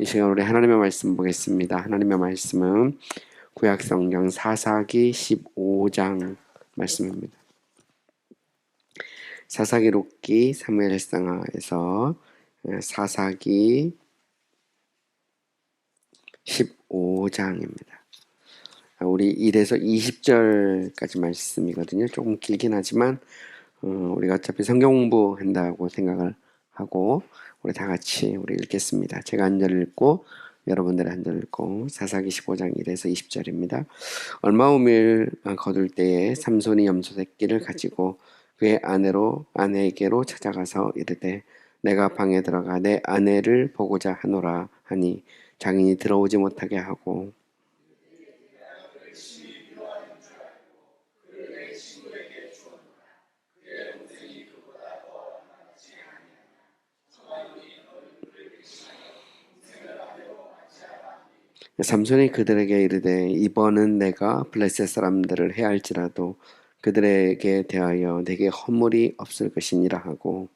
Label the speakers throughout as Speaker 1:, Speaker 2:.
Speaker 1: 이 시간 우리 하나님의 말씀 보겠습니다. 하나님의 말씀은 구약성경 사사기 15장 말씀입니다. 사사기 록기 사무엘상하에서 사사기 15장입니다. 우리 1에서 20절까지 말씀이거든요. 조금 길긴 하지만 우리가 어차피 성경 공부한다고 생각을 하고 우리 다 같이 우리 읽겠습니다. 제가 한 절 읽고 여러분들이 한 절 읽고 사사기 15장 1에서 20절입니다. 얼마 후일 거둘 때에 삼손이 염소 새끼를 가지고 그의 아내에게로 찾아가서 이르되 내가 방에 들어가 내 아내를 보고자 하노라 하니 장인이 들어오지 못하게 하고 삼손이 그들에게 이르되 이번은 내가 블레셋 사람들을 해할지라도 그들에게 대하여 내게 허물이 없을 것이니라 하고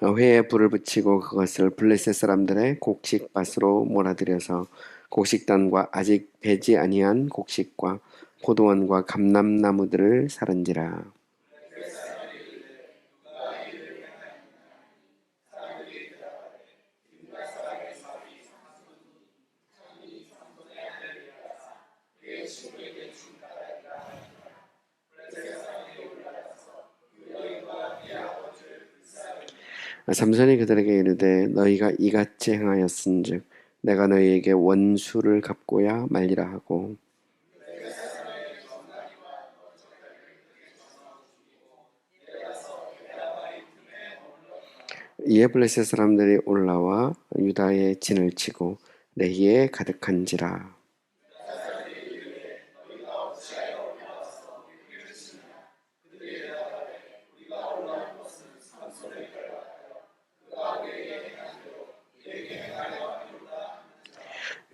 Speaker 1: 회에 불을 붙이고 그것을 블레셋 사람들의 곡식밭으로 몰아들여서 곡식단과 아직 배지 아니한 곡식과 포도원과 감람나무들을 살은지라. 삼손이 그들에게 이르되 너희가 이같이 행하였은즉 내가 너희에게 원수를 갚고야 말리라 하고 이에 블레셋 사람들이 올라와 유다의 진을 치고 레히에 가득한지라.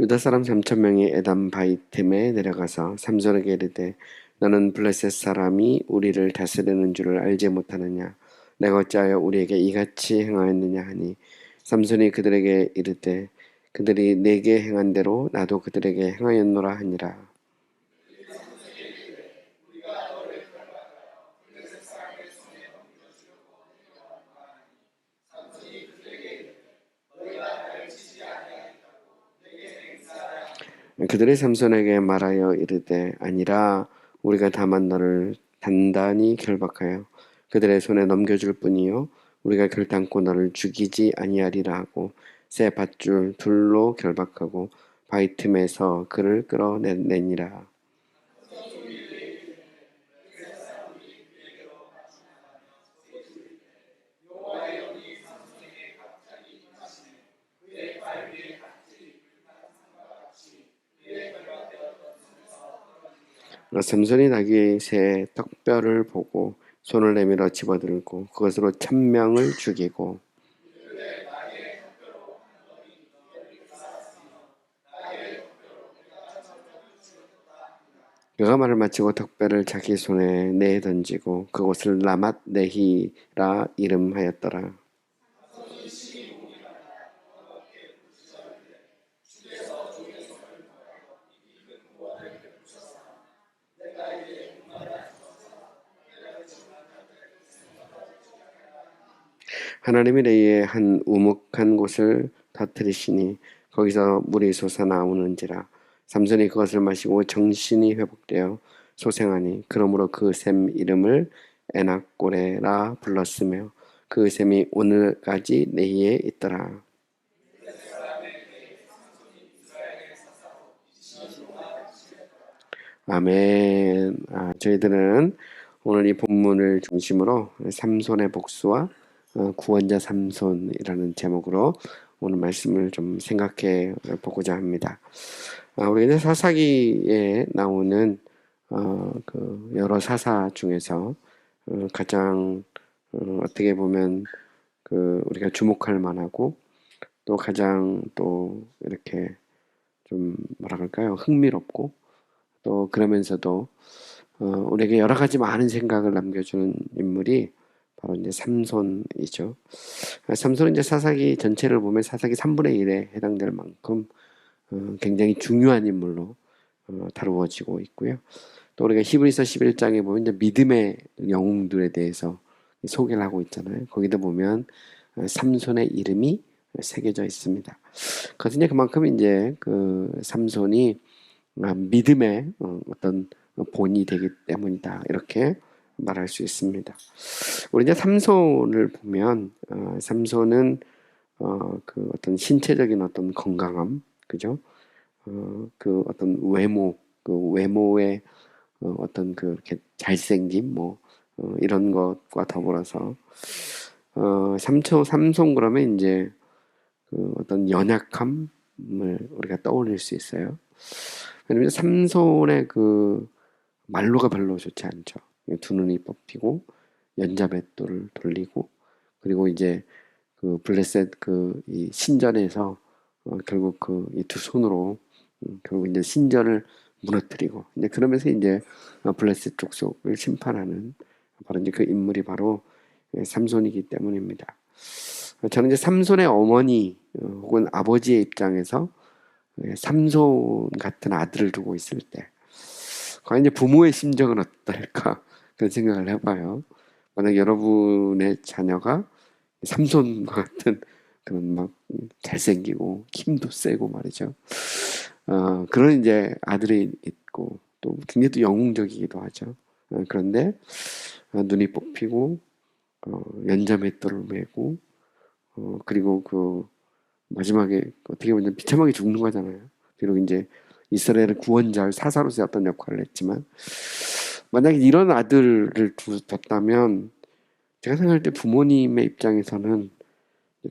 Speaker 1: 유다 사람 3,000명이 에담 바이템에 내려가서 삼손에게 이르되 너는 블레셋 사람이 우리를 다스리는 줄을 알지 못하느냐 내가 어찌하여 우리에게 이같이 행하였느냐 하니 삼손이 그들에게 이르되 그들이 내게 행한 대로 나도 그들에게 행하였노라 하니라. 그들이 삼손에게 말하여 이르되 아니라 우리가 다만 너를 단단히 결박하여 그들의 손에 넘겨줄 뿐이요 우리가 결단코 너를 죽이지 아니하리라 하고 새 밧줄 둘로 결박하고 바위 틈에서 그를 끌어내니라. 삼손이 나귀의 새 턱뼈를 보고 손을 내밀어 집어들고 그것으로 1,000명을 죽이고 그가 말을 마치고 턱뼈를 자기 손에 내 던지고 그곳을 라맛 네히라 이름하였더라. 하나님이 레이의 한 우묵한 곳을 터뜨리시니 거기서 물이 솟아나오는지라. 삼손이 그것을 마시고 정신이 회복되어 소생하니 그러므로 그 샘 이름을 에낙고레라 불렀으며 그 샘이 오늘까지 레이에 있더라. 아멘. 저희들은 오늘 이 본문을 중심으로 삼손의 복수와 구원자 삼손이라는 제목으로 오늘 말씀을 좀 생각해 보고자 합니다. 우리는 사사기에 나오는 그 여러 사사 중에서 가장 어떻게 보면 그 우리가 주목할 만하고 또 가장 또 이렇게 좀 뭐라 그럴까요? 흥미롭고 또 그러면서도 우리에게 여러 가지 많은 생각을 남겨주는 인물이 바로 이제 삼손이죠. 삼손은 이제 사사기 전체를 보면 사사기 3분의 1에 해당될 만큼 굉장히 중요한 인물로 다루어지고 있고요. 또 우리가 히브리서 11장에 보면 이제 믿음의 영웅들에 대해서 소개를 하고 있잖아요. 거기도 보면 삼손의 이름이 새겨져 있습니다. 그것은 이제 그만큼 이제 그 삼손이 믿음의 어떤 본이 되기 때문이다. 이렇게 말할 수 있습니다. 우리 이제 삼손을 보면 삼손은 그 어떤 신체적인 어떤 건강함, 그죠? 그 어떤 외모, 그 외모의 어떤 그 이렇게 잘생김, 뭐 이런 것과 더불어서 삼손 그러면 이제 그 어떤 연약함을 우리가 떠올릴 수 있어요. 왜냐면 삼손의 그 말로가 별로 좋지 않죠. 두 눈이 뽑히고 연자맷돌을 돌리고 그리고 이제 그 블레셋 그 이 신전에서 결국 그 이 두 손으로 결국 이제 신전을 무너뜨리고 이제 그러면서 이제 블레셋 족속을 심판하는 바로 이제 그 인물이 바로 삼손이기 때문입니다. 저는 이제 삼손의 어머니 혹은 아버지의 입장에서 삼손 같은 아들을 두고 있을 때 과연 이제 부모의 심정은 어떨까 그런 생각을 해봐요. 만약 여러분의 자녀가 삼손과 같은 그런 막 잘생기고 힘도 세고 말이죠. 그런 이제 아들이 있고 또 굉장히 또 영웅적이기도 하죠. 그런데 눈이 뽑히고 연자맷돌을 메고 그리고 그 마지막에 어떻게 보면 비참하게 죽는 거잖아요. 비록 이제 이스라엘의 구원자 사사로서의 어떤 역할을 했지만 만약에 이런 아들을 뒀다면 제가 생각할 때 부모님의 입장에서는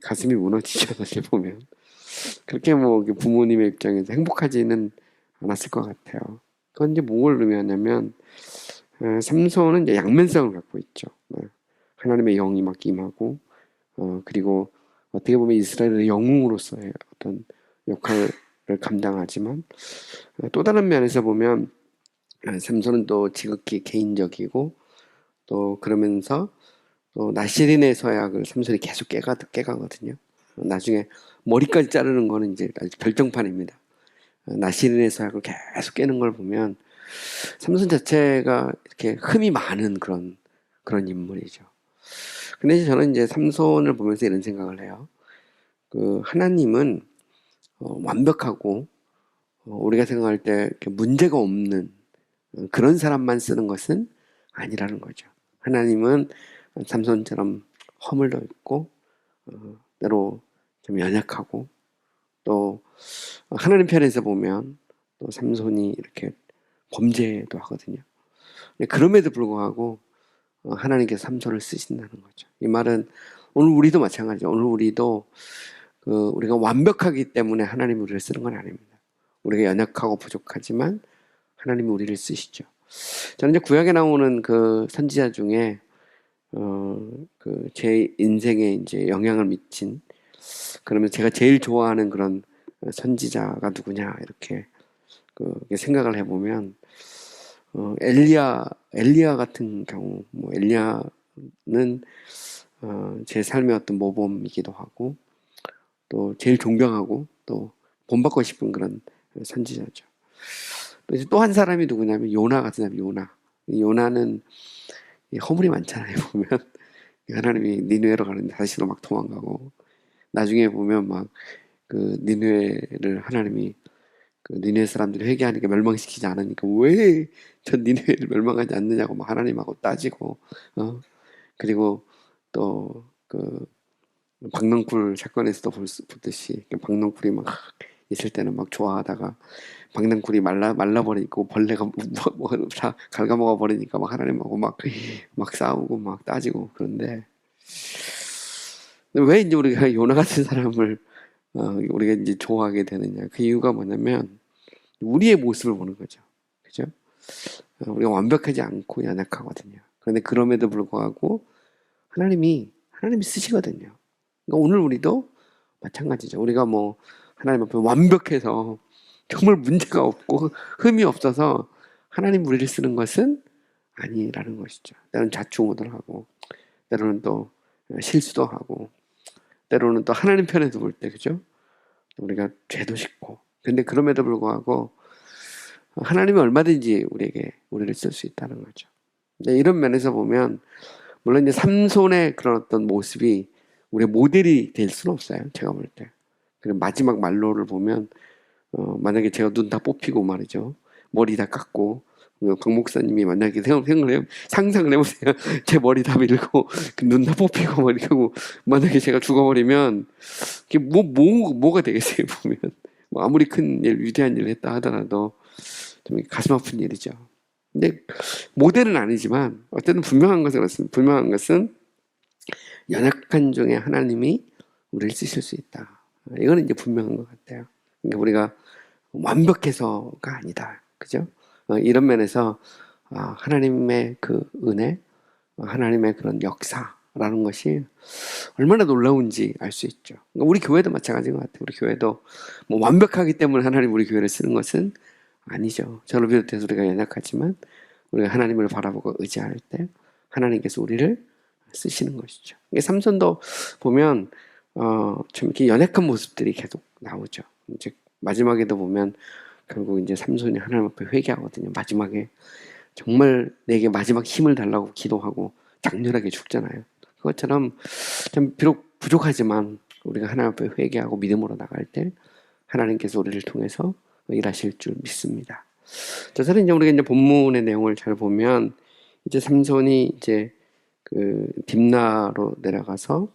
Speaker 1: 가슴이 무너지죠. 사실 보면 그렇게 뭐 부모님의 입장에서 행복하지는 않았을 것 같아요. 그건 이제 뭘 의미하냐면 삼손은 이제 양면성을 갖고 있죠. 하나님의 영이 막 임하고 그리고 어떻게 보면 이스라엘의 영웅으로서의 어떤 역할을 감당하지만 또 다른 면에서 보면 삼손은 또 지극히 개인적이고 또 그러면서 또 나시린의 서약을 삼손이 계속 깨가거든요. 나중에 머리까지 자르는 거는 이제 아주 결정판입니다. 나시린의 서약을 계속 깨는 걸 보면 삼손 자체가 이렇게 흠이 많은 그런 인물이죠. 근데 이제 저는 이제 삼손을 보면서 이런 생각을 해요. 그 하나님은 완벽하고 우리가 생각할 때 이렇게 문제가 없는 그런 사람만 쓰는 것은 아니라는 거죠. 하나님은 삼손처럼 허물도 있고 때로 좀 연약하고 또 하나님 편에서 보면 또 삼손이 이렇게 범죄도 하거든요. 그럼에도 불구하고 하나님께서 삼손을 쓰신다는 거죠. 이 말은 오늘 우리도 마찬가지죠. 오늘 우리도 우리가 완벽하기 때문에 하나님이 우리를 쓰는 건 아닙니다. 우리가 연약하고 부족하지만 하나님이 우리를 쓰시죠. 저는 이제 구약에 나오는 그 선지자 중에 그 제 인생에 이제 영향을 미친 그러면 제가 제일 좋아하는 그런 선지자가 누구냐 이렇게 생각을 해보면 엘리야 같은 경우 뭐 엘리야는 제 삶의 어떤 모범이기도 하고 또 제일 존경하고 또 본받고 싶은 그런 선지자죠. 또 한 사람이 누구냐면 요나 같은 사람 요나는 허물이 많잖아요. 보면 하나님이 니느웨로 가는데 다시도 막 도망가고 나중에 보면 막 그 니느웨를 하나님이 그 니느웨 사람들이 회개하니까 멸망시키지 않으니까 왜 저 니느웨를 멸망하지 않느냐고 막 하나님하고 따지고 그리고 또 그 박넝쿨 사건에서도 보듯이 박넝쿨이 막 있을 때는 막 좋아하다가 박넝쿨이 말라버리고 벌레가 다 갉아먹어 버리니까 막 하나님하고 막 싸우고 막 따지고 그런데 왜 이제 우리가 요나 같은 사람을 우리가 이제 좋아하게 되느냐 그 이유가 뭐냐면 우리의 모습을 보는 거죠. 그죠? 우리가 완벽하지 않고 연약하거든요. 그런데 그럼에도 불구하고 하나님이 쓰시거든요. 그러니까 오늘 우리도 마찬가지죠. 우리가 뭐 하나님 앞에 완벽해서 정말 문제가 없고 흠이 없어서 하나님 우리를 쓰는 것은 아니라는 것이죠. 때로는 좌충우돌하고, 때로는 또 실수도 하고, 때로는 또 하나님 편에도 볼 때, 그죠? 우리가 죄도 짓고. 근데 그럼에도 불구하고 하나님이 얼마든지 우리를 쓸 수 있다는 거죠. 근데 이런 면에서 보면, 물론 이제 삼손의 그런 어떤 모습이 우리의 모델이 될 수는 없어요. 제가 볼 때. 그리고 마지막 말로를 보면, 만약에 제가 눈 다 뽑히고 말이죠. 머리 다 깎고, 강 목사님이 만약에 상상을 해보세요. 제 머리 다 밀고, 눈 다 뽑히고, 말이고, 만약에 제가 죽어버리면, 이게 뭐가 되겠어요, 보면. 뭐 아무리 큰 일, 위대한 일을 했다 하더라도, 좀 가슴 아픈 일이죠. 근데, 모델은 아니지만, 어쨌든 분명한 것은, 연약한 중에 하나님이 우리를 쓰실 수 있다. 이거는 이제 분명한 것 같아요. 그러니까 우리가 완벽해서가 아니다. 그죠? 이런 면에서 하나님의 그 은혜, 하나님의 그런 역사라는 것이 얼마나 놀라운지 알 수 있죠. 그러니까 우리 교회도 마찬가지인 것 같아요. 우리 교회도 뭐 완벽하기 때문에 하나님 우리 교회를 쓰는 것은 아니죠. 저를 비롯해서 우리가 연약하지만 우리가 하나님을 바라보고 의지할 때 하나님께서 우리를 쓰시는 것이죠. 삼손도 보면 좀 이렇게 연약한 모습들이 계속 나오죠. 이제 마지막에도 보면 결국 이제 삼손이 하나님 앞에 회개하거든요. 마지막에 정말 내게 마지막 힘을 달라고 기도하고 장렬하게 죽잖아요. 그것처럼 좀 비록 부족하지만 우리가 하나님 앞에 회개하고 믿음으로 나갈 때 하나님께서 우리를 통해서 일하실 줄 믿습니다. 저는 이제 우리가 이제 본문의 내용을 잘 보면 이제 삼손이 이제 그 딥나로 내려가서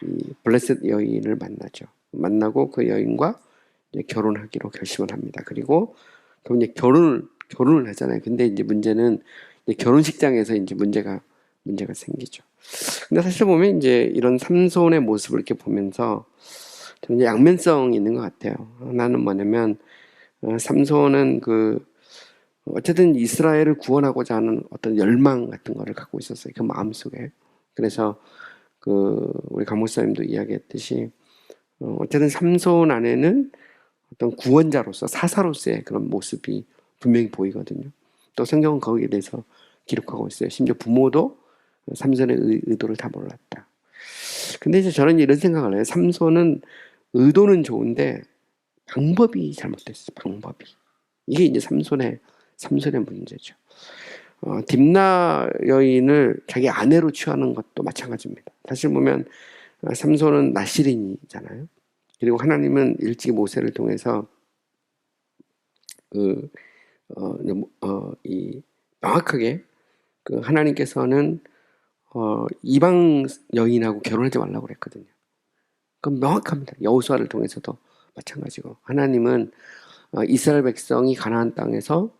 Speaker 1: 이 블레셋 여인을 만나죠. 만나고 그 여인과 이제 결혼하기로 결심을 합니다. 그리고 이제 결혼을 하잖아요. 근데 이제 문제는 이제 결혼식장에서 이제 문제가 생기죠. 근데 사실 보면 이제 이런 삼손의 모습을 이렇게 보면서 좀 이제 양면성이 있는 것 같아요. 하나는 뭐냐면 삼손은 어쨌든 이스라엘을 구원하고자 하는 어떤 열망 같은 거를 갖고 있었어요. 그 마음속에. 그래서 우리 강 목사님도 이야기했듯이 어쨌든 삼손 안에는 어떤 구원자로서 사사로서의 그런 모습이 분명히 보이거든요. 또 성경은 거기에 대해서 기록하고 있어요. 심지어 부모도 삼손의 의도를 다 몰랐다. 근데 이제 저는 이런 생각을 해요. 삼손은 의도는 좋은데 방법이 잘못됐어요. 방법이. 이게 이제 삼손의 문제죠. 딥나 여인을 자기 아내로 취하는 것도 마찬가지입니다. 사실 보면 삼손은 나실인이잖아요. 그리고 하나님은 일찍이 모세를 통해서 명확하게 하나님께서는 이방 여인하고 결혼하지 말라고 그랬거든요. 그건 명확합니다. 여호수아를 통해서도 마찬가지고 하나님은 이스라엘 백성이 가나안 땅에서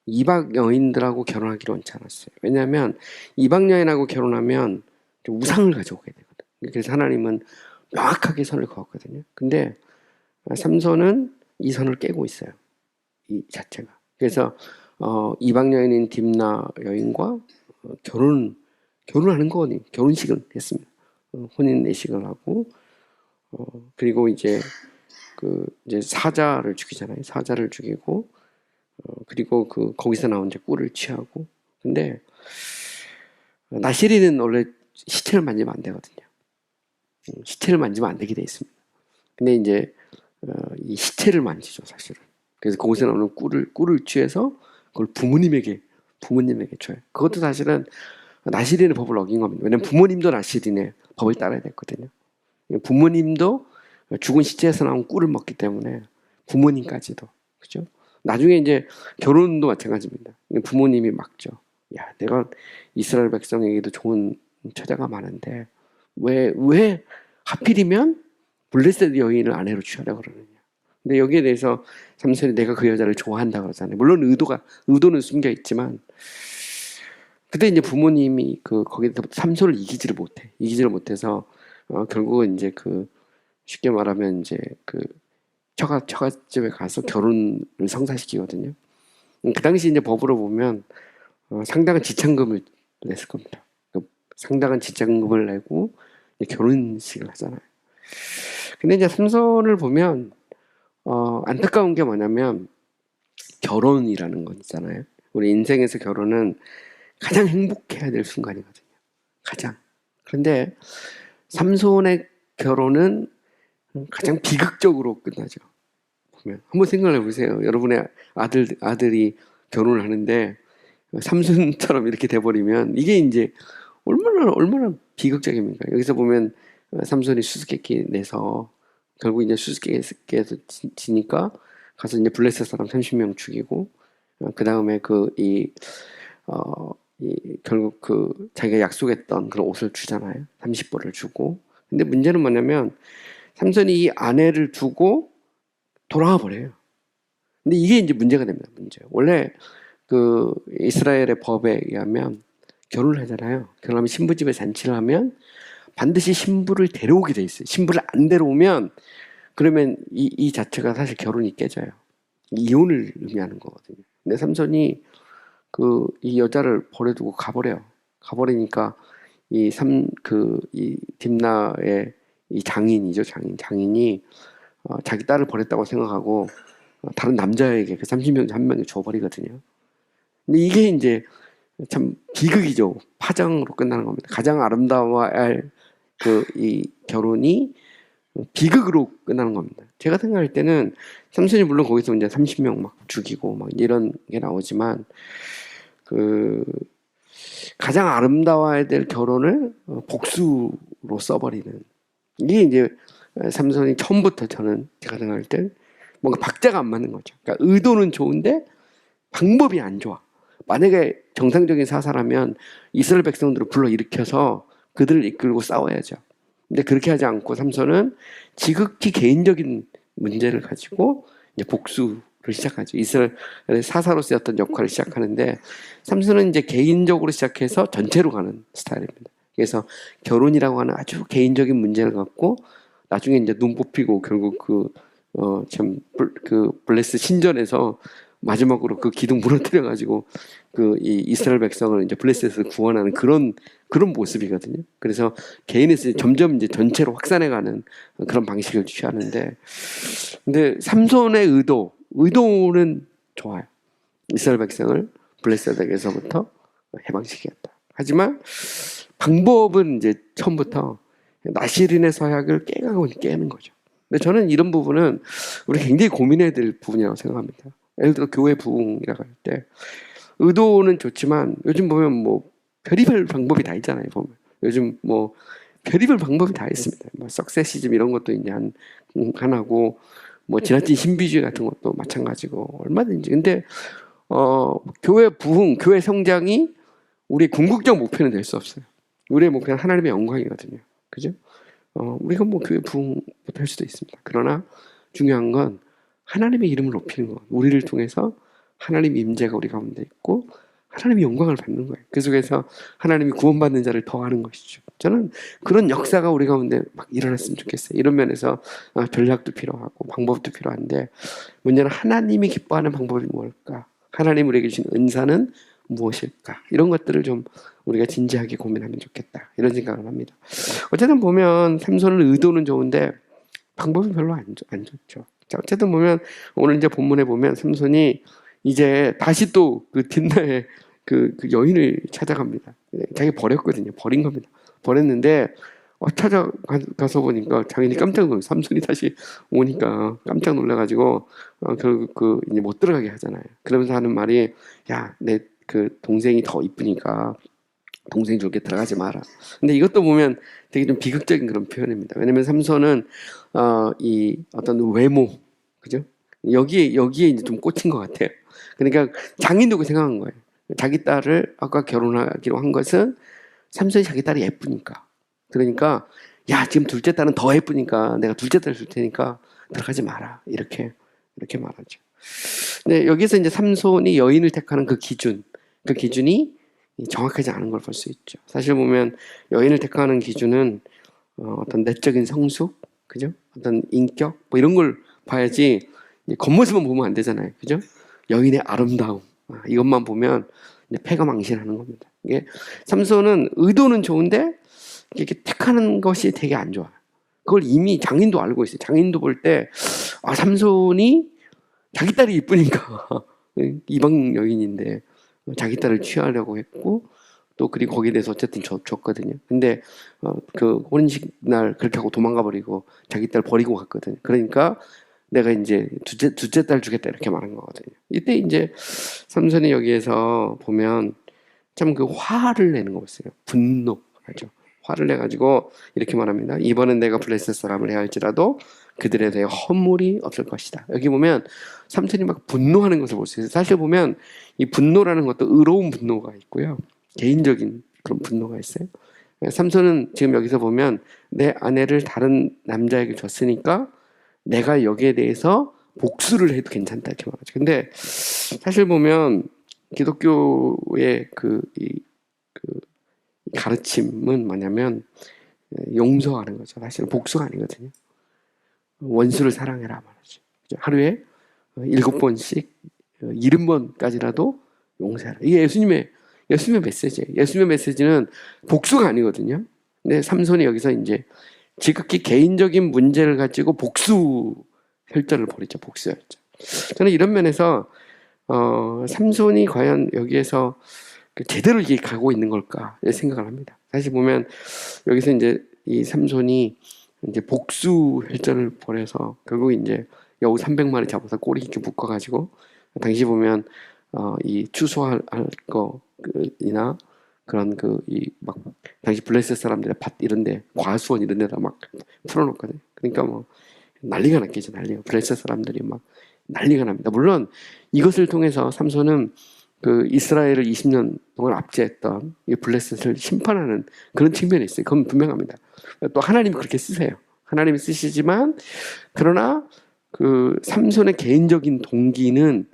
Speaker 1: 이방 여인들하고 결혼하기로 원치 않았어요. 왜냐하면 이방 여인하고 결혼하면 좀 우상을 가져오게 되거든요. 그래서 하나님은 명확하게 선을 그었거든요. 근데 삼손은 이 선을 깨고 있어요. 이 자체가. 그래서 이방 여인인 딥나 여인과 결혼하는 거거든요. 결혼식을 했습니다. 혼인 내식을 하고 그리고 이제 이제 사자를 죽이잖아요. 사자를 죽이고 그리고 거기서 나온 이제 꿀을 취하고. 근데 나시린은 원래 시체를 만지면 안 되거든요. 시체를 만지면 안 되게 돼 있습니다. 근데 이제 이 시체를 만지죠, 사실은. 그래서 거기서 나오는 꿀을 취해서 그걸 부모님에게 줘요. 그것도 사실은 나시린의 법을 어긴 겁니다. 왜냐면 부모님도 나시린의 법을 따라야 됐거든요. 부모님도 죽은 시체에서 나온 꿀을 먹기 때문에 부모님까지도. 그죠? 나중에 이제 결혼도 마찬가지입니다. 부모님이 막죠. 야, 내가 이스라엘 백성에게도 좋은 처자가 많은데 왜 하필이면 블레셋 여인을 아내로 취하려고 그러느냐. 근데 여기에 대해서 삼손이 내가 그 여자를 좋아한다 그러잖아요. 물론 의도는 숨겨 있지만 그때 이제 부모님이 거기서 삼손을 이기지를 못해서 결국은 이제 쉽게 말하면 이제 처갓집에 가서 결혼을 성사시키거든요. 그 당시 이제 법으로 보면 상당한 지참금을 냈을 겁니다. 상당한 지참금을 내고 결혼식을 하잖아요. 근데 이제 삼손을 보면 안타까운 게 뭐냐면 결혼이라는 건 있잖아요. 우리 인생에서 결혼은 가장 행복해야 될 순간이거든요. 가장. 그런데 삼손의 결혼은 가장 비극적으로 끝나죠. 보면 한번 생각해 보세요. 여러분의 아들이 결혼을 하는데 삼손처럼 이렇게 돼버리면 이게 이제 얼마나 비극적입니까? 여기서 보면 삼손이 수수께끼 내서 결국 이제 수수께끼에서 지니까 가서 이제 블레셋 사람 30명 죽이고 그 다음에 결국 자기가 약속했던 그런 옷을 주잖아요. 30벌을 주고. 근데 문제는 뭐냐면 삼손이 이 아내를 두고 돌아가 버려요. 근데 이게 이제 문제가 됩니다. 문제. 원래 이스라엘의 법에 의하면 결혼을 하잖아요. 결혼하면 신부집에 잔치를 하면 반드시 신부를 데려오게 돼 있어요. 신부를 안 데려오면 그러면 이 자체가 사실 결혼이 깨져요. 이혼을 의미하는 거거든요. 근데 삼손이 이 여자를 버려두고 가버려요. 가버리니까 이 딥나의 이 장인이죠. 장인이 자기 딸을 버렸다고 생각하고 다른 남자에게 그 30명 한 명에 줘버리거든요. 근데 이게 이제 참 비극이죠. 파장으로 끝나는 겁니다. 가장 아름다워야 할 이 결혼이 비극으로 끝나는 겁니다. 제가 생각할 때는 삼손이 물론 거기서 이제 30명 막 죽이고 막 이런 게 나오지만 가장 아름다워야 될 결혼을 복수로 써버리는 이게 이제 삼손이 처음부터 제가 생각할 때 뭔가 박자가 안 맞는 거죠. 그러니까 의도는 좋은데 방법이 안 좋아. 만약에 정상적인 사사라면 이스라엘 백성들을 불러일으켜서 그들을 이끌고 싸워야죠. 근데 그렇게 하지 않고 삼손은 지극히 개인적인 문제를 가지고 이제 복수를 시작하죠. 이스라엘의 사사로 쓰였던 역할을 시작하는데 삼손은 이제 개인적으로 시작해서 전체로 가는 스타일입니다. 그래서 결혼이라고 하는 아주 개인적인 문제를 갖고 나중에 이제 눈 뽑히고 결국 블레스 신전에서 마지막으로 그 기둥 무너뜨려 가지고 이 이스라엘 백성을 이제 블레셋에서 구원하는 그런 모습이거든요. 그래서 개인에서 점점 이제 전체로 확산해가는 그런 방식을 취하는데, 근데 삼손의 의도는 좋아요. 이스라엘 백성을 블레셋에게서부터 해방시키겠다. 하지만 방법은 이제 처음부터 나시린의 서약을 깨는 거죠. 근데 저는 이런 부분은 우리 굉장히 고민해야 될 부분이라고 생각합니다. 예를 들어 교회 부흥이라고 할 때 의도는 좋지만 요즘 보면 뭐 별의별 방법이 다 있잖아요. 보면 요즘 뭐 별의별 방법이 다 있습니다. 뭐 석세시즘 이런 것도 이제 하나고 뭐 지나친 신비주의 같은 것도 마찬가지고 얼마든지. 근데 교회 부흥, 교회 성장이 우리 궁극적 목표는 될 수 없어요. 우리의 목표는 하나님의 영광이거든요. 그죠? 우리가 뭐 교회 부흥 못할 수도 있습니다. 그러나 중요한 건 하나님의 이름을 높이는 것. 우리를 통해서 하나님의 임재가 우리 가운데 있고 하나님의 영광을 받는 거예요. 그 속에서 하나님이 구원받는 자를 더하는 것이죠. 저는 그런 역사가 우리 가운데 막 일어났으면 좋겠어요. 이런 면에서 전략도 필요하고 방법도 필요한데 문제는 하나님이 기뻐하는 방법이 뭘까? 하나님 우리에게 주신 은사는 무엇일까? 이런 것들을 좀 우리가 진지하게 고민하면 좋겠다. 이런 생각을 합니다. 어쨌든 보면 삼손의 의도는 좋은데 방법이 별로 안 좋죠. 자, 어쨌든 보면 오늘 이제 본문에 보면 삼손이 이제 다시 또 딥나의 여인을 찾아갑니다. 자기 버렸거든요. 버린 겁니다. 버렸는데 찾아가서 보니까 장인이 깜짝 놀라요. 삼손이 다시 오니까 깜짝 놀라가지고 결국 이제 못 들어가게 하잖아요. 그러면서 하는 말이 야, 내 동생이 더 이쁘니까 동생 쪽에 들어가지 마라. 근데 이것도 보면 되게 좀 비극적인 그런 표현입니다. 왜냐면 삼손은 이 어떤 외모, 그죠? 여기에 이제 좀 꽂힌 것 같아요. 그러니까 장인도 그 생각한 거예요. 자기 딸을 아까 결혼하기로 한 것은 삼손이 자기 딸이 예쁘니까. 그러니까 야, 지금 둘째 딸은 더 예쁘니까 내가 둘째 딸 줄 테니까 들어가지 마라. 이렇게 말하죠. 근데 여기서 이제 삼손이 여인을 택하는 그 기준이 정확하지 않은 걸 볼 수 있죠. 사실 보면 여인을 택하는 기준은 어떤 내적인 성숙, 그죠? 어떤 인격, 뭐 이런 걸 봐야지 겉모습만 보면 안 되잖아요, 그죠? 여인의 아름다움, 이것만 보면 패가 망신하는 겁니다. 이게 삼손은 의도는 좋은데 이렇게 택하는 것이 되게 안 좋아요. 그걸 이미 장인도 알고 있어요. 장인도 볼 때 삼손이 자기 딸이 이쁘니까 이방 여인인데 자기 딸을 취하려고 했고 또 그리고 거기에 대해서 어쨌든 줬거든요. 근데 그 혼인식 날 그렇게 하고 도망가 버리고 자기 딸 버리고 갔거든요. 그러니까 내가 이제 둘째 딸 주겠다 이렇게 말한 거거든요. 이때 이제 삼손이 여기에서 보면 참 그 화를 내는 거 보세요. 분노하죠. 화를 내가지고 이렇게 말합니다. 이번엔 내가 블레셋 사람을 해할지라도 그들에 대해 허물이 없을 것이다. 여기 보면 삼손이 막 분노하는 것을 볼 수 있어요. 사실 보면 이 분노라는 것도 의로운 분노가 있고요. 개인적인 그런 분노가 있어요. 삼손은 지금 여기서 보면 내 아내를 다른 남자에게 줬으니까 내가 여기에 대해서 복수를 해도 괜찮다 이렇게 말하죠. 근데 사실 보면 기독교의 그 가르침은 뭐냐면 용서하는 거죠. 사실은 복수가 아니거든요. 원수를 사랑해라 말하죠. 하루에 7번씩 70번까지라도 용서해라. 이게 예수님의 메시지예요. 예수님의 메시지는 복수가 아니거든요. 근데 삼손이 여기서 이제 지극히 개인적인 문제를 가지고 복수 혈전을 벌이죠. 복수 혈전. 저는 이런 면에서 삼손이 과연 여기에서 제대로 이게 가고 있는 걸까 생각을 합니다. 사실 보면 여기서 이제 이 삼손이 이제 복수 혈전을 벌여서 결국 이제 여우 300마리 잡아서 꼬리 이렇게 묶어가지고 당시 보면 이 추수할 거이나 그런 이 막 당시 블레셋 사람들의 밭 이런데 과수원 이런 데다 막 풀어놓거든요. 그러니까 뭐 난리가 났겠죠. 난리가. 블레셋 사람들이 막 난리가 납니다. 물론 이것을 통해서 삼손은 그 이스라엘을 20년 동안 압제했던 이 블레셋을 심판하는 그런 측면이 있어요. 그건 분명합니다. 또 하나님이 그렇게 쓰세요. 하나님이 쓰시지만 그러나 그 삼손의 개인적인 동기는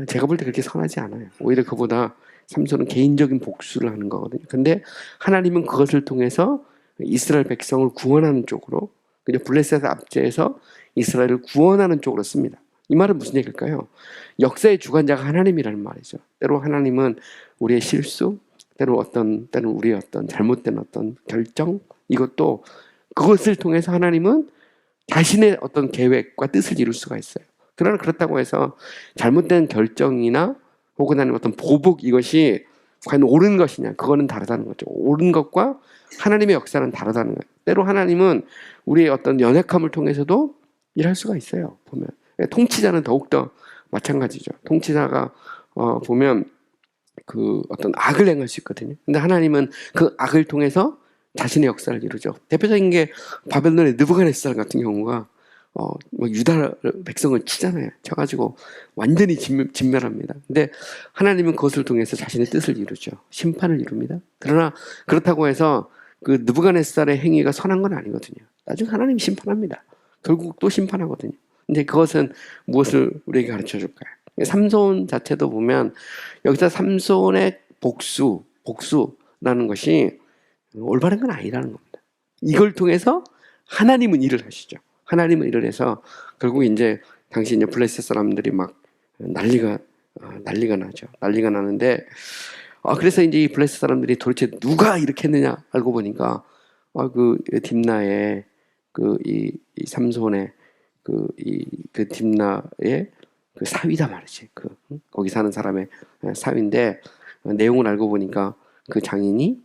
Speaker 1: 제가 볼 때 그렇게 선하지 않아요. 오히려 그보다 삼손은 개인적인 복수를 하는 거거든요. 근데 하나님은 그것을 통해서 이스라엘 백성을 구원하는 쪽으로 그냥 블레셋 압제에서 이스라엘을 구원하는 쪽으로 씁니다. 이 말은 무슨 얘기일까요? 역사의 주관자가 하나님이라는 말이죠. 때로 하나님은 우리의 실수, 때로는 우리의 어떤 잘못된 어떤 결정, 이것도 그것을 통해서 하나님은 자신의 어떤 계획과 뜻을 이룰 수가 있어요. 그러나 그렇다고 해서 잘못된 결정이나 혹은 아니면 어떤 보복 이것이 과연 옳은 것이냐, 그거는 다르다는 거죠. 옳은 것과 하나님의 역사는 다르다는 거예요. 때로 하나님은 우리의 어떤 연약함을 통해서도 일할 수가 있어요. 보면 통치자는 더욱더 마찬가지죠. 통치자가 보면 그 어떤 악을 행할 수 있거든요. 근데 하나님은 그 악을 통해서 자신의 역사를 이루죠. 대표적인 게 바벨론의 느부갓네살 같은 경우가 뭐 유다 백성을 치잖아요. 쳐가지고 완전히 진멸합니다. 근데 하나님은 그것을 통해서 자신의 뜻을 이루죠. 심판을 이룹니다. 그러나 그렇다고 해서 그 느부갓네살의 행위가 선한 건 아니거든요. 나중에 하나님이 심판합니다. 결국 또 심판하거든요. 근데 그것은 무엇을 우리에게 가르쳐 줄까요? 삼손 자체도 보면 여기서 삼손의 복수라는 것이 올바른 건 아니라는 겁니다. 이걸 통해서 하나님은 일을 하시죠. 하나님은 일을 해서 결국 이제 당시 이제 블레셋 사람들이 막 난리가 나죠. 난리가 나는데 그래서 이제 이 블레셋 사람들이 도대체 누가 이렇게 했느냐 알고 보니까 그 딥나의 이 삼손의 그 딥나의 그 사위다 말이지. 거기 사는 사람의 사위인데 내용을 알고 보니까 그 장인이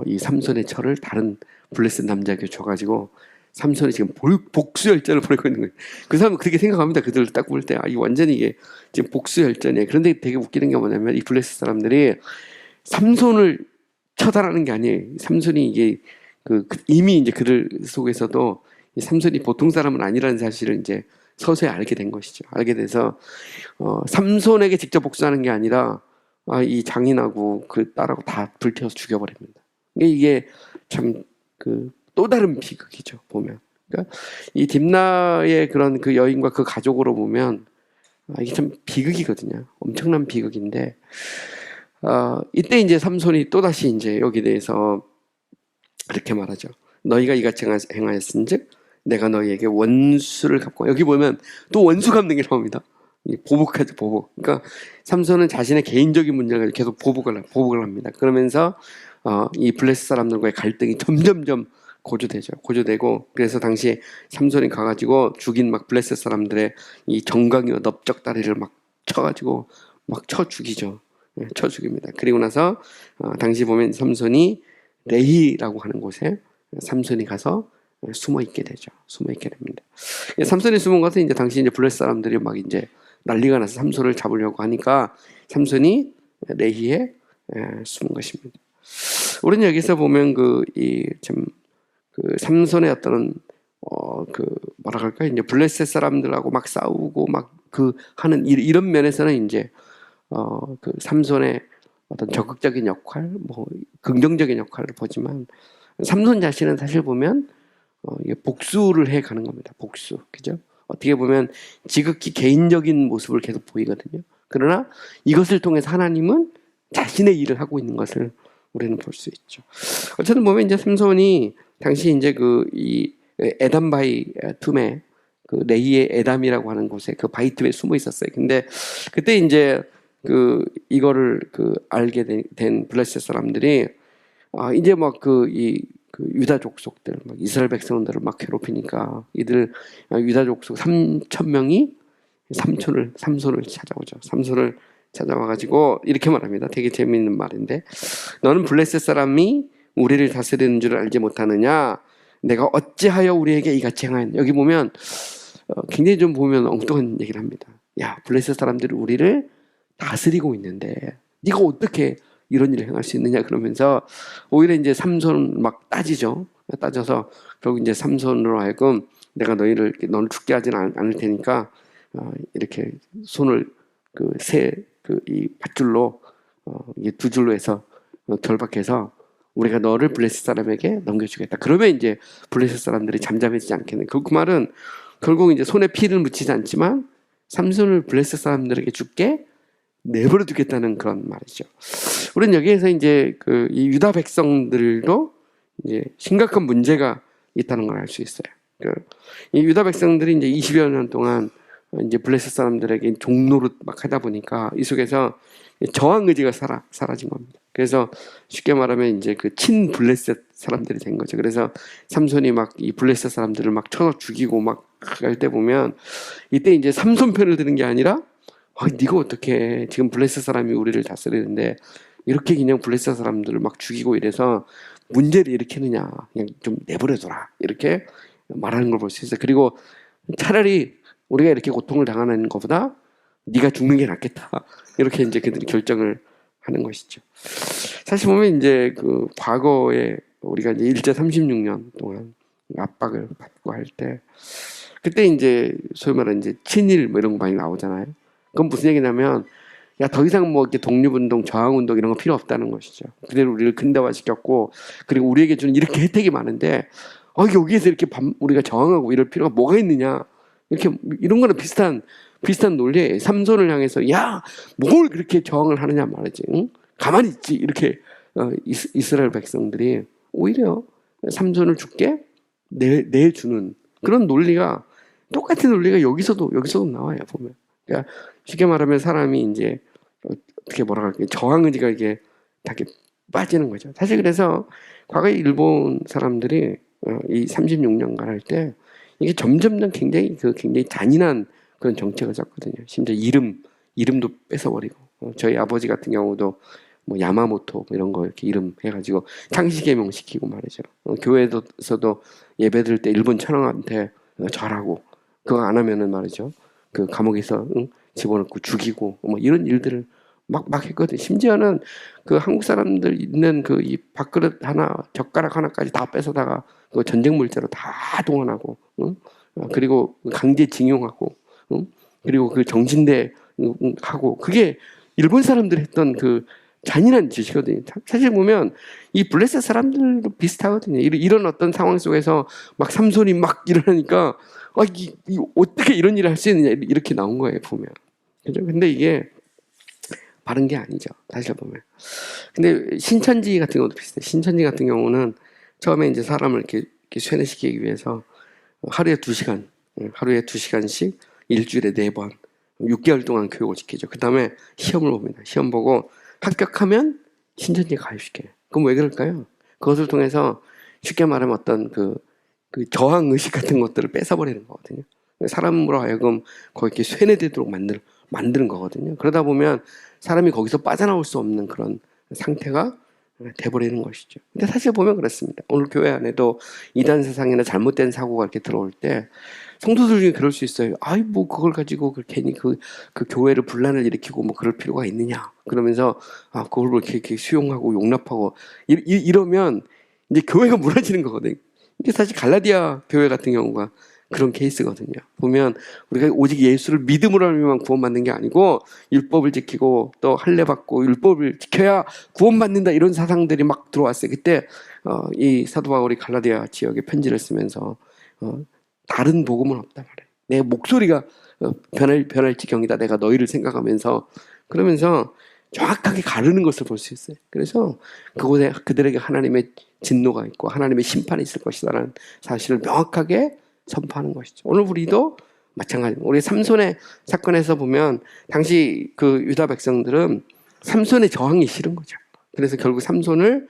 Speaker 1: 이 삼손의 철을 다른 블레셋 남자에게 줘가지고 삼손이 지금 복수열전을 벌이고 있는 거예요. 그 사람은 그렇게 생각합니다. 그들을 딱 볼 때 이 완전히 이게 지금 복수열전이에요. 그런데 되게 웃기는 게 뭐냐면 이 블레셋 사람들이 삼손을 처단하는 게 아니에요. 삼손이 이게 이미 이제 그들 속에서도 이 삼손이 보통 사람은 아니라는 사실을 이제 서서히 알게 된 것이죠. 알게 돼서 삼손에게 직접 복수하는 게 아니라 이 장인하고 그 딸하고 다 불태워서 죽여버립니다. 이게 참 또 다른 비극이죠. 보면 그러니까 이 딥나의 그런 그 여인과 그 가족으로 보면 이게 참 비극이거든요. 엄청난 비극인데 이때 이제 삼손이 또 다시 이제 여기 대해서 이렇게 말하죠. 너희가 이같이 행하였은즉 내가 너희에게 원수를 갚고, 여기 보면 또 원수 갚는 게 나옵니다. 보복하죠, 보복. 그러니까 삼손은 자신의 개인적인 문제를 계속 보복을 합니다. 그러면서 이 블레셋 사람들과의 갈등이 점점점 고조되고, 그래서 당시 삼손이 가가지고 죽인 막 블레셋 사람들의 이 정강이와 넓적 다리를 막 쳐가지고 막 쳐 죽이죠. 쳐 죽입니다. 그리고 나서 당시 보면 삼손이 레히라고 하는 곳에 삼손이 가서 숨어 있게 되죠. 숨어 있게 됩니다. 삼손이 숨은 것은 이제 당시 이제 블레셋 사람들이 막 이제 난리가 나서 삼손을 잡으려고 하니까 삼손이 레히에 숨은 것입니다. 우리는 여기서 보면 삼손의 어떤 뭐라 그럴까 이제 블레셋 사람들하고 막 싸우고 막 하는 이런 면에서는 이제 삼손의 어떤 적극적인 역할, 뭐 긍정적인 역할을 보지만 삼손 자신은 사실 보면 이게 복수를 해 가는 겁니다. 복수, 그죠? 어떻게 보면 지극히 개인적인 모습을 계속 보이거든요. 그러나 이것을 통해서 하나님은 자신의 일을 하고 있는 것을 우리는 볼 수 있죠. 어쨌든 보면 이제 삼손이 당시 이제 이 에담 바위 틈에 레히의 에담이라고 하는 곳에 그 바위 틈에 숨어 있었어요. 근데 그때 이제 이거를 알게 된 블레셋 사람들이 이제 막 유다 족속들, 막 이스라엘 백성들을 막 괴롭히니까 이들 유다 족속 3,000명이 삼손을 찾아오죠. 삼손을 찾아와가지고 이렇게 말합니다. 되게 재미있는 말인데, 너는 블레셋 사람이 우리를 다스리는 줄 알지 못하느냐? 내가 어찌하여 우리에게 이같이 행하였냐? 여기 보면 굉장히 좀 보면 엉뚱한 얘기를 합니다. 야, 블레셋 사람들이 우리를 다스리고 있는데 네가 어떻게 이런 일을 행할 수 있느냐? 그러면서 오히려 이제 삼손 막 따지죠. 따져서 결국 이제 삼손으로 하여금 내가 너를 죽게 하지는 않을 테니까 이렇게 손을 이 밧줄로 이게 두 줄로 해서 결박해서 우리가 너를 블레셋 사람에게 넘겨주겠다. 그러면 이제 블레셋 사람들이 잠잠해지지 않겠네. 그 말은 결국 이제 손에 피를 묻히지 않지만 삼손을 블레셋 사람들에게 죽게 내버려 두겠다는 그런 말이죠. 우리는 여기에서 이제 이 유다 백성들도 이제 심각한 문제가 있다는 걸 알 수 있어요. 이 유다 백성들이 이제 20여 년 동안 이제 블레셋 사람들에게 종노릇 막 하다 보니까 이 속에서 저항 의지가 사라진 겁니다. 그래서 쉽게 말하면 이제 친 블레셋 사람들이 된 거죠. 그래서 삼손이 막 이 블레셋 사람들을 막 쳐서 죽이고 막 할 때 보면 이때 이제 삼손 편을 드는 게 아니라 네가 어떻게 지금 블레셋 사람이 우리를 다스리는데 이렇게 그냥 블레셋 사람들을 막 죽이고 이래서 문제를 일으키느냐, 그냥 좀 내버려둬라 이렇게 말하는 걸 볼 수 있어요. 그리고 차라리 우리가 이렇게 고통을 당하는 것보다 네가 죽는 게 낫겠다 이렇게 이제 그들이 결정을 하는 것이죠. 사실 보면 이제 과거에 우리가 이제 일제 36년 동안 압박을 받고 할 때 그때 이제 소위 말하는 이제 친일 뭐 이런 거 많이 나오잖아요. 그건 무슨 얘기냐면 야, 더 이상 뭐 이렇게 독립운동, 저항운동 이런 거 필요 없다는 것이죠. 그대로 우리를 근대화시켰고 그리고 우리에게 주는 이렇게 혜택이 많은데 여기에서 이렇게 우리가 저항하고 이럴 필요가 뭐가 있느냐. 이렇게 이런 거는 비슷한 논리에 삼손을 향해서 야, 뭘 그렇게 저항을 하느냐 말이지. 응? 가만히 있지. 이렇게 이스라엘 백성들이 오히려 삼손을 죽게 내주는 그런 논리가 똑같은 논리가 여기서도 나와요, 보면. 그러니까 쉽게 말하면 사람이 이제 어떻게 뭐라 할까 저항 의지가 이게 다 이렇게 빠지는 거죠. 사실 그래서 과거에 일본 사람들이 이 36년간 할 때 이게 점점점 굉장히 잔인한 그런 정책을 썼거든요. 심지어 이름도 뺏어버리고 저희 아버지 같은 경우도 뭐 야마모토 이런 거 이렇게 이름 해가지고 창시 개명시키고 말이죠. 교회에서도 예배 드릴 때 일본 천황한테 절하고 그거 안 하면은 말이죠. 감옥에서 집어넣고 죽이고 뭐 이런 일들을 막 했거든요. 심지어는 한국 사람들 있는 이 밥그릇 하나, 젓가락 하나까지 다 뺏어다가 전쟁 물자로 다 동원하고, 그리고 강제징용하고, 그리고 정신대 하고, 그게 일본 사람들이 했던 잔인한 짓이거든요. 사실 보면 이 블레셋 사람들도 비슷하거든요. 이런 어떤 상황 속에서 막 삼손이 막 일어나니까 어떻게 이런 일을 할 수 있느냐 이렇게 나온 거예요, 보면. 그죠? 근데 이게 바른 게 아니죠, 사실 보면. 근데 신천지 같은 경우도 비슷해요. 신천지 같은 경우는 처음에 이제 사람을 이렇게 쇠뇌시키기 위해서 하루에 2시간씩 일주일에 4번 6개월 동안 교육을 시키죠. 그 다음에 시험을 봅니다. 시험 보고 합격하면 신천지에 가입시켜요. 그럼 왜 그럴까요? 그것을 통해서 쉽게 말하면 어떤 저항 의식 같은 것들을 뺏어버리는 거거든요. 사람으로 하여금 거기 이렇게 쇠뇌되도록 만드는 거거든요. 그러다 보면 사람이 거기서 빠져나올 수 없는 그런 상태가 돼버리는 것이죠. 근데 사실 보면 그렇습니다. 오늘 교회 안에도 이단 세상이나 잘못된 사고가 이렇게 들어올 때 성도들 중에 그럴 수 있어요. 아이 뭐 그걸 가지고 괜히 그 교회를 분란을 일으키고 뭐 그럴 필요가 있느냐. 그러면서 그걸 뭐 이렇게 수용하고 용납하고 이러면 이제 교회가 무너지는 거거든요. 이게 사실 갈라디아 교회 같은 경우가 그런 케이스거든요. 보면 우리가 오직 예수를 믿음으로 하면 구원받는 게 아니고 율법을 지키고 또 할례 받고 율법을 지켜야 구원받는다 이런 사상들이 막 들어왔어요. 그때 이 사도 바울이 갈라디아 지역에 편지를 쓰면서 다른 복음은 없다 말이에요. 내 목소리가 변할 지경이다. 내가 너희를 생각하면서 그러면서 정확하게 가르는 것을 볼 수 있어요. 그래서 그곳에 그들에게 하나님의 진노가 있고 하나님의 심판이 있을 것이다라는 사실을 명확하게 선포하는 것이죠. 오늘 우리도 마찬가지입니다. 우리 삼손의 사건에서 보면 당시 그 유다 백성들은 삼손의 저항이 싫은 거죠. 그래서 결국 삼손을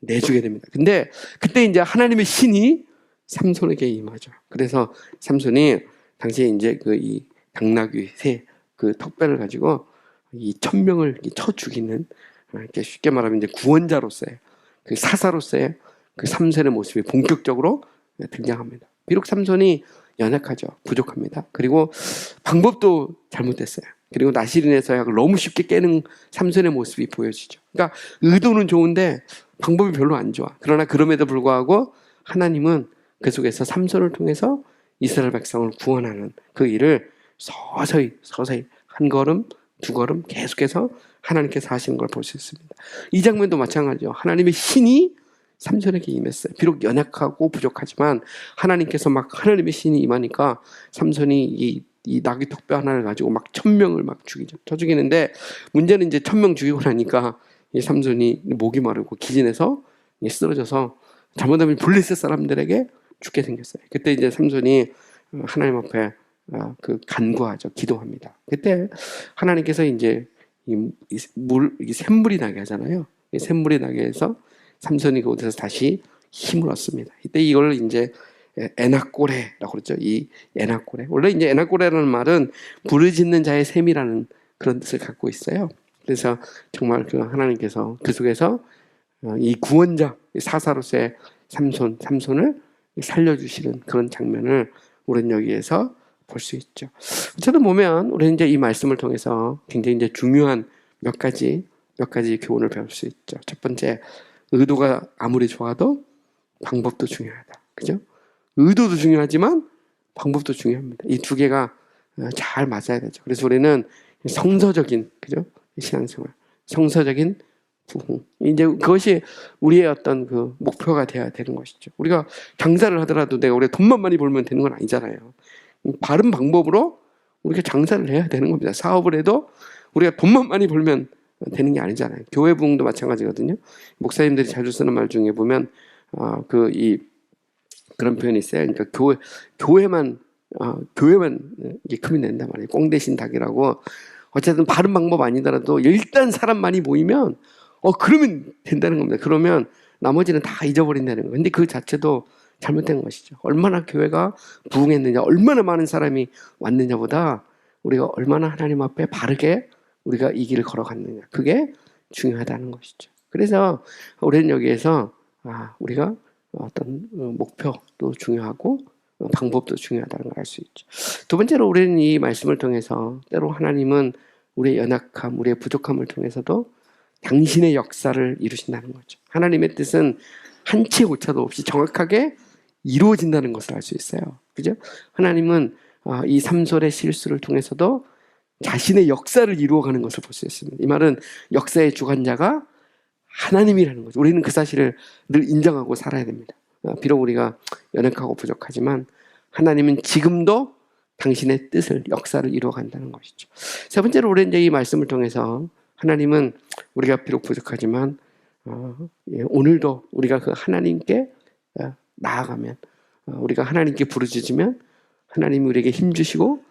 Speaker 1: 내주게 됩니다. 근데 그때 이제 하나님의 신이 삼손에게 임하죠. 그래서 삼손이 당시에 이제 이 당나귀 새 그 턱뼈를 가지고 이 1000명을 쳐 죽이는, 이렇게 쉽게 말하면 이제 구원자로서의 그 사사로서의 그 삼손의 모습이 본격적으로 등장합니다. 비록 삼손이 연약하죠. 부족합니다. 그리고 방법도 잘못됐어요. 그리고 나시린의 서약을 너무 쉽게 깨는 삼손의 모습이 보여지죠. 그러니까 의도는 좋은데 방법이 별로 안 좋아. 그러나 그럼에도 불구하고 하나님은 그 속에서 삼손을 통해서 이스라엘 백성을 구원하는 그 일을 서서히 한 걸음 두 걸음 계속해서 하나님께서 하시는 걸 볼 수 있습니다. 이 장면도 마찬가지죠. 하나님의 신이 삼손에게 임했어요. 비록 연약하고 부족하지만 하나님께서 막 하나님의 신이 임하니까 삼손이 이 나귀 턱뼈 하나를 가지고 막 1000명을 막 죽이죠. 쳐 죽이는데 문제는 이제 1000명 죽이고 나니까 이 삼손이 목이 마르고 기진해서 쓰러져서 잘못하면 블레셋 사람들에게 죽게 생겼어요. 그때 이제 삼손이 하나님 앞에 간구하죠. 기도합니다. 그때 하나님께서 이제 샘물이 나게 하잖아요. 샘물이 나게 해서 삼손이 그곳에서 다시 힘을 얻습니다. 이때 이걸 이제 에나꼬레라고 그러죠. 이 에나꼬레. 원래 이제 에나꼬레라는 말은 부르짖는 자의 셈이라는 그런 뜻을 갖고 있어요. 그래서 정말 그 하나님께서 그 속에서 이 구원자 사사로서의 삼손을 살려주시는 그런 장면을 우리는 여기에서 볼 수 있죠. 어쨌든 보면 우리는 이제 이 말씀을 통해서 굉장히 이제 중요한 몇 가지 교훈을 배울 수 있죠. 첫 번째, 의도가 아무리 좋아도 방법도 중요하다. 그죠? 의도도 중요하지만 방법도 중요합니다. 이 두 개가 잘 맞아야 되죠. 그래서 우리는 성서적인, 그죠? 신앙생활, 성서적인 부흥. 이제 그것이 우리의 어떤 그 목표가 돼야 되는 것이죠. 우리가 장사를 하더라도 우리가 돈만 많이 벌면 되는 건 아니잖아요. 바른 방법으로 우리가 장사를 해야 되는 겁니다. 사업을 해도 우리가 돈만 많이 벌면 되는 게 아니잖아요. 교회 부흥도 마찬가지거든요. 목사님들이 자주 쓰는 말 중에 보면 그런 표현이 있어요. 그러니까 교회만 이게 크면 된단 말이에요. 꽁 대신 닭이라고. 어쨌든 바른 방법 아니더라도 일단 사람 많이 모이면 그러면 된다는 겁니다. 그러면 나머지는 다 잊어버린다는 거예요. 근데 그 자체도 잘못된 것이죠. 얼마나 교회가 부흥했느냐, 얼마나 많은 사람이 왔느냐보다 우리가 얼마나 하나님 앞에 바르게 우리가 이 길을 걸어갔느냐, 그게 중요하다는 것이죠. 그래서 우리는 여기에서 우리가 어떤 목표도 중요하고 방법도 중요하다는 걸 알 수 있죠. 두 번째로 우리는 이 말씀을 통해서 때로 하나님은 우리의 연약함, 우리의 부족함을 통해서도 당신의 역사를 이루신다는 거죠. 하나님의 뜻은 한치 오차도 없이 정확하게 이루어진다는 것을 알 수 있어요. 그죠? 하나님은 이 삼손의 실수를 통해서도 자신의 역사를 이루어가는 것을 볼 수 있습니다. 이 말은 역사의 주관자가 하나님이라는 거죠. 우리는 그 사실을 늘 인정하고 살아야 됩니다. 비록 우리가 연약하고 부족하지만 하나님은 지금도 당신의 뜻을, 역사를 이루어간다는 것이죠. 세 번째로 우리는 이제 이 말씀을 통해서 하나님은 우리가 비록 부족하지만 오늘도 우리가 그 하나님께 나아가면, 우리가 하나님께 부르짖으면 하나님이 우리에게 힘 주시고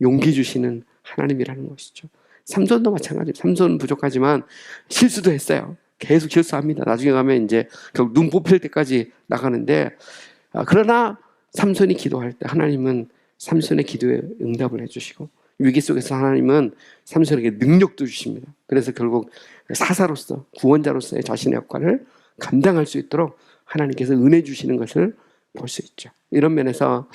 Speaker 1: 용기 주시는 하나님이라는 것이죠. 삼손도 마찬가지예요. 삼손은 부족하지만 실수도 했어요. 계속 실수합니다. 나중에 가면 이제 결국 눈 뽑힐 때까지 나가는데, 그러나 삼손이 기도할 때 하나님은 삼손의 기도에 응답을 해주시고 위기 속에서 하나님은 삼손에게 능력도 주십니다. 그래서 결국 사사로서, 구원자로서의 자신의 역할을 감당할 수 있도록 하나님께서 은혜 주시는 것을 볼 수 있죠. 이런 면에서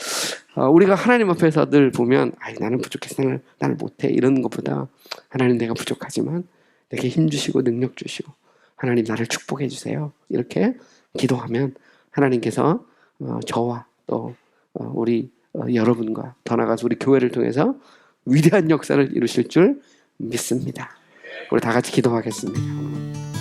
Speaker 1: 우리가 하나님 앞에서 늘 보면 나는 부족해서 나는 못해 이런 것보다 하나님 내가 부족하지만 내게 힘 주시고 능력 주시고 하나님 나를 축복해 주세요. 이렇게 기도하면 하나님께서 저와 또 우리 여러분과 더 나아가서 우리 교회를 통해서 위대한 역사를 이루실 줄 믿습니다. 우리 다 같이 기도하겠습니다.